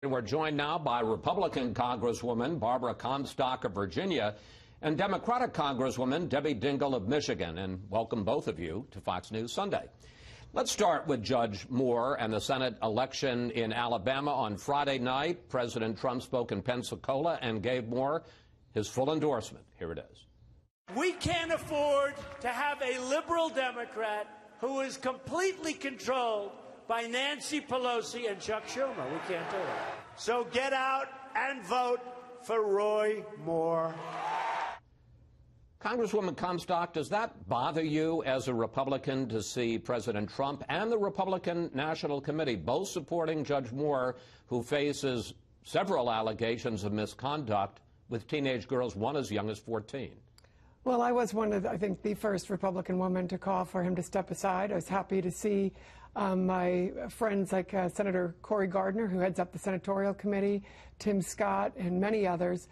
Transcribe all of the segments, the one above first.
We're joined now by Republican Congresswoman Barbara Comstock of Virginia and Democratic Congresswoman Debbie Dingell of Michigan. And welcome both of you to Fox News Sunday. Let's start with Judge Moore and the Senate election in Alabama on Friday night. President Trump spoke in Pensacola and gave Moore his full endorsement. Here it is. We can't afford to have a liberal Democrat who is completely controlled by Nancy Pelosi and Chuck Schumer. We can't do it. So get out and vote for Roy Moore. Congresswoman Comstock, does that bother you as a Republican to see President Trump and the Republican National Committee both supporting Judge Moore, who faces several allegations of misconduct with teenage girls, one as young as 14? Well, I was one of, I think, the first Republican woman to call for him to step aside. I was happy to see my friends like Senator Cory Gardner, who heads up the Senatorial Committee, Tim Scott, and many others,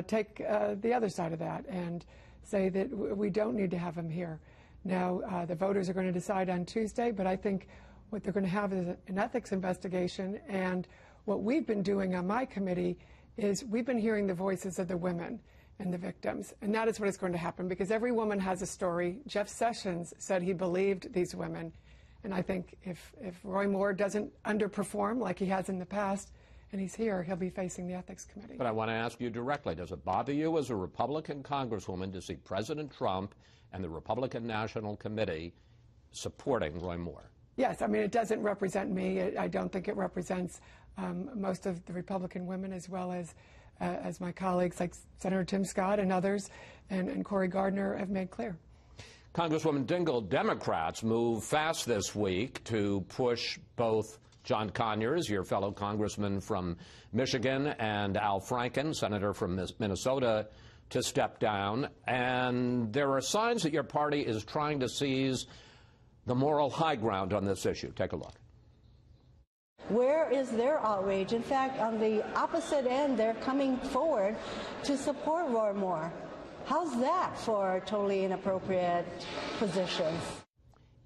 take the other side of that and say that we don't need to have him here. Now, the voters are going to decide on Tuesday, but I think what they're going to have is an ethics investigation. And what we've been doing on my committee is we've been hearing the voices of the women and the victims. And that is what is going to happen, because every woman has a story. Jeff Sessions said he believed these women. And I think if Roy Moore doesn't underperform like he has in the past, and he's here, he'll be facing the Ethics Committee. But I want to ask you directly, does it bother you as a Republican Congresswoman to see President Trump and the Republican National Committee supporting Roy Moore? Yes, I mean, it doesn't represent me. I don't think it represents most of the Republican women, as well as my colleagues like Senator Tim Scott and others, and Cory Gardner have made clear. Congresswoman Dingell, Democrats moved fast this week to push both John Conyers, your fellow congressman from Michigan, and Al Franken, senator from Minnesota, to step down. And there are signs that your party is trying to seize the moral high ground on this issue. Take a look. Where is their outrage? In fact, on the opposite end, they're coming forward to support Roy Moore. How's that for totally inappropriate positions?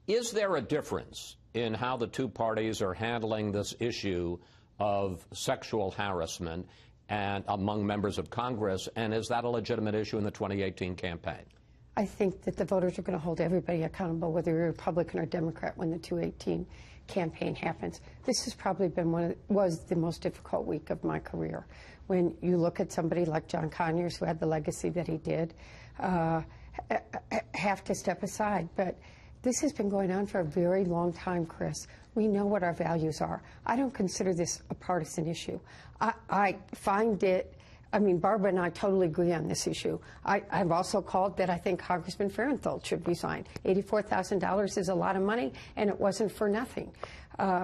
Is there a difference in how the two parties are handling this issue of sexual harassment and among members of Congress, and is that a legitimate issue in the 2018 campaign? I think that the voters are going to hold everybody accountable, whether you're Republican or Democrat, when the 2018 campaign happens. This has probably been was the most difficult week of my career. When you look at somebody like John Conyers, who had the legacy that he did, have to step aside. But this has been going on for a very long time, Chris. We know what our values are. I don't consider this a partisan issue. I find it, I mean, Barbara and I totally agree on this issue. I've also called that I think Congressman Farenthold should resign. $84,000 is a lot of money, and it wasn't for nothing.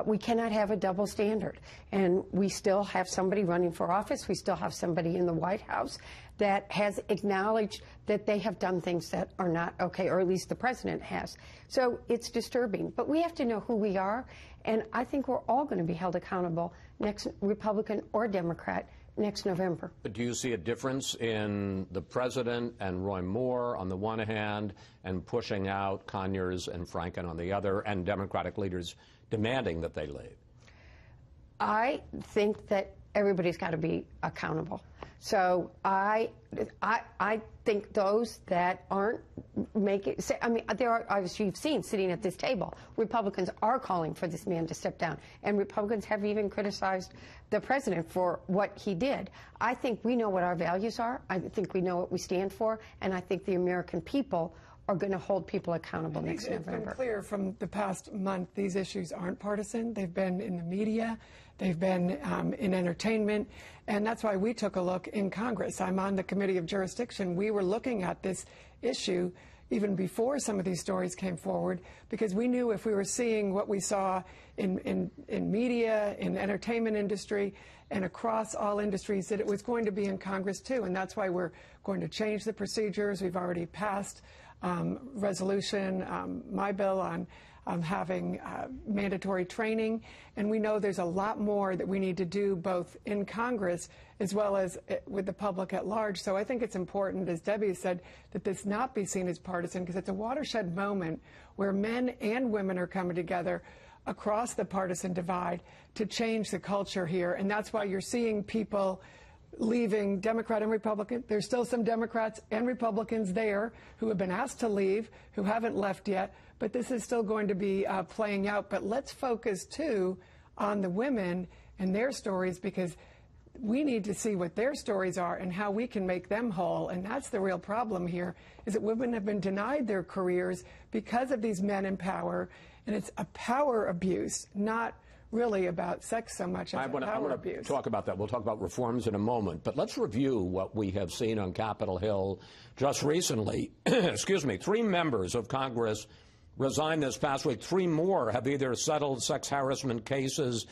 We cannot have a double standard. And we still have somebody running for office. We still have somebody in the White House that has acknowledged that they have done things that are not okay, or at least the president has. So it's disturbing. But we have to know who we are, and I think we're all going to be held accountable, next Republican or Democrat, next November. But do you see a difference in the president and Roy Moore on the one hand, and pushing out Conyers and Franken on the other, and Democratic leaders demanding that they leave? I think that everybody's got to be accountable. So I think those that aren't making, I mean, there are, as you've seen sitting at this table, Republicans are calling for this man to step down, and Republicans have even criticized the president for what he did. I think we know what our values are. I think we know what we stand for, and I think the American people are going to hold people accountable next November. It's been clear from the past month these issues aren't partisan. They've been in the media, they've been in entertainment, and that's why we took a look in Congress. I'm on the Committee of Jurisdiction. We were looking at this issue even before some of these stories came forward, because we knew if we were seeing what we saw in media, in the entertainment industry, and across all industries, that it was going to be in Congress too. And that's why we're going to change the procedures. We've already passed resolution, my bill on having mandatory training. And we know there's a lot more that we need to do both in Congress as well as with the public at large. So I think it's important, as Debbie said, that this not be seen as partisan, because it's a watershed moment where men and women are coming together across the partisan divide to change the culture here. And that's why you're seeing people leaving, Democrat and Republican. There's still some Democrats and Republicans there who have been asked to leave, who haven't left yet, but this is still going to be playing out. But let's focus, too, on the women and their stories, because we need to see what their stories are and how we can make them whole. And that's the real problem here, is that women have been denied their careers because of these men in power, and it's a power abuse, not really about sex so much as power abuse. I want to talk about that. We'll talk about reforms in a moment. But let's review what we have seen on Capitol Hill just recently. Excuse me. 3 members of Congress resigned this past week. 3 more have either settled sex harassment cases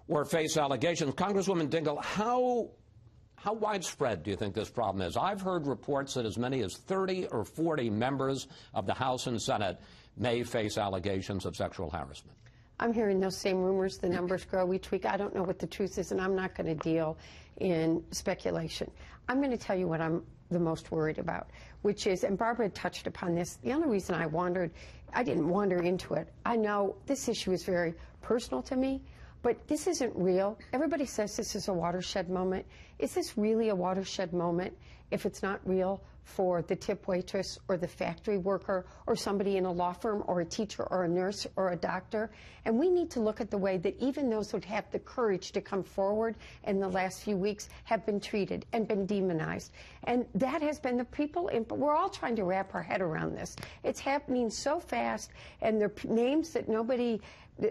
or face allegations. Congresswoman Dingell, how widespread do you think this problem is? I've heard reports that as many as 30 or 40 members of the House and Senate may face allegations of sexual harassment. I'm hearing those same rumors. The numbers grow each week. I don't know what the truth is, and I'm not going to deal in speculation. I'm going to tell you what I'm the most worried about, which is, and Barbara touched upon this, the only reason I didn't wander into it. I know this issue is very personal to me, but this isn't real. Everybody says this is a watershed moment. Is this really a watershed moment if it's not real for the tip waitress or the factory worker or somebody in a law firm or a teacher or a nurse or a doctor? And we need to look at the way that even those who have the courage to come forward in the last few weeks have been treated and been demonized. And that has been the people, we're all trying to wrap our head around this. It's happening so fast, and they're names that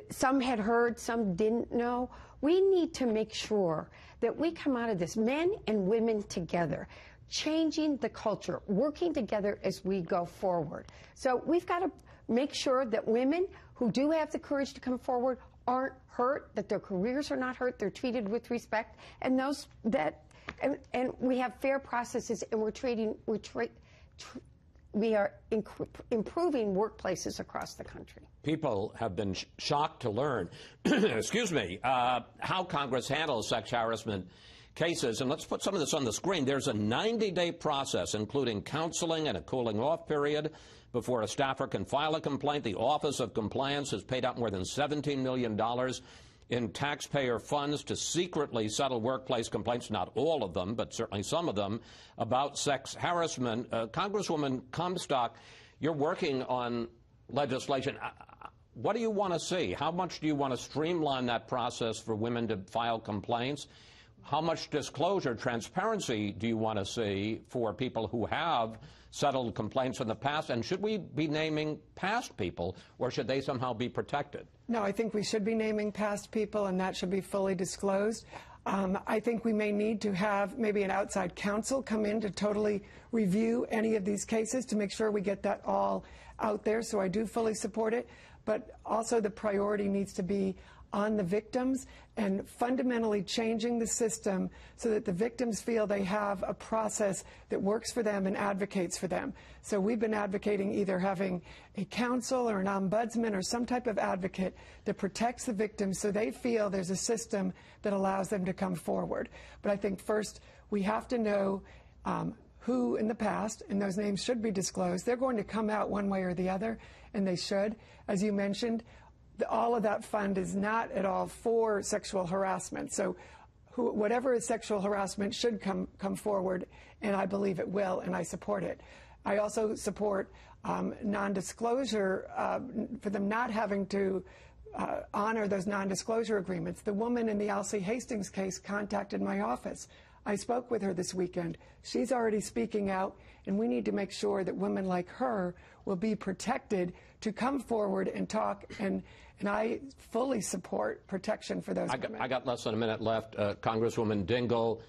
some had heard, some didn't know. We need to make sure that we come out of this, men and women together, changing the culture, working together as we go forward. So we've got to make sure that women who do have the courage to come forward aren't hurt, that their careers are not hurt, they're treated with respect, and those that, and we have fair processes, and we are improving workplaces across the country. People have been shocked to learn, excuse me, how Congress handles sex harassment cases. And let's put some of this on the screen. There's a 90-day process, including counseling and a cooling-off period before a staffer can file a complaint. The Office of Compliance has paid out more than $17 million in taxpayer funds to secretly settle workplace complaints, not all of them, but certainly some of them, about sex harassment. Congresswoman Comstock, you're working on legislation. What do you want to see? How much do you want to streamline that process for women to file complaints? How much disclosure, transparency do you want to see for people who have settled complaints in the past? And should we be naming past people, or should they somehow be protected? No, I think we should be naming past people, and that should be fully disclosed. I think we may need to have maybe an outside counsel come in to totally review any of these cases to make sure we get that all out there. So I do fully support it. But also the priority needs to be on the victims and fundamentally changing the system so that the victims feel they have a process that works for them and advocates for them. So we've been advocating either having a counsel or an ombudsman or some type of advocate that protects the victims so they feel there's a system that allows them to come forward. But I think first we have to know who in the past, and those names should be disclosed. They're going to come out one way or the other, and they should. As you mentioned, all of that fund is not at all for sexual harassment. So whatever is sexual harassment should come forward, and I believe it will, and I support it. I also support non-disclosure, for them not having to honor those non-disclosure agreements. The woman in the Alcee Hastings case contacted my office. I spoke with her this weekend. She's already speaking out, and we need to make sure that women like her will be protected to come forward and talk, and I fully support protection for those women. I got less than a minute left. Congresswoman Dingell,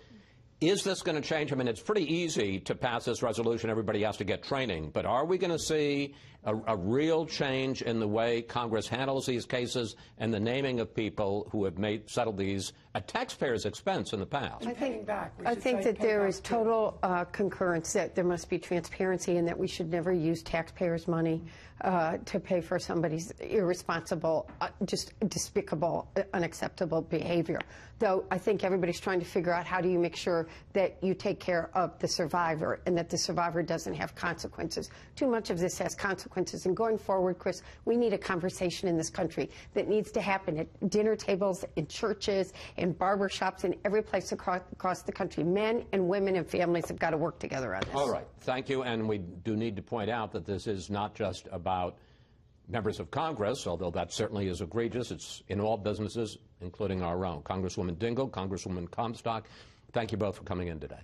is this going to change? I mean, it's pretty easy to pass this resolution. Everybody has to get training. But are we going to see a real change in the way Congress handles these cases and the naming of people who have settled these at taxpayers' expense in the past? I think that there is total concurrence that there must be transparency and that we should never use taxpayers' money to pay for somebody's irresponsible, just despicable, unacceptable behavior. Though I think everybody's trying to figure out how do you make sure that you take care of the survivor and that the survivor doesn't have consequences. Too much of this has consequences consequences. And going forward, Chris, we need a conversation in this country that needs to happen at dinner tables, in churches, in barbershops, in every place across the country. Men and women and families have got to work together on this. All right. Thank you. And we do need to point out that this is not just about members of Congress, although that certainly is egregious. It's in all businesses, including our own. Congresswoman Dingell, Congresswoman Comstock, thank you both for coming in today.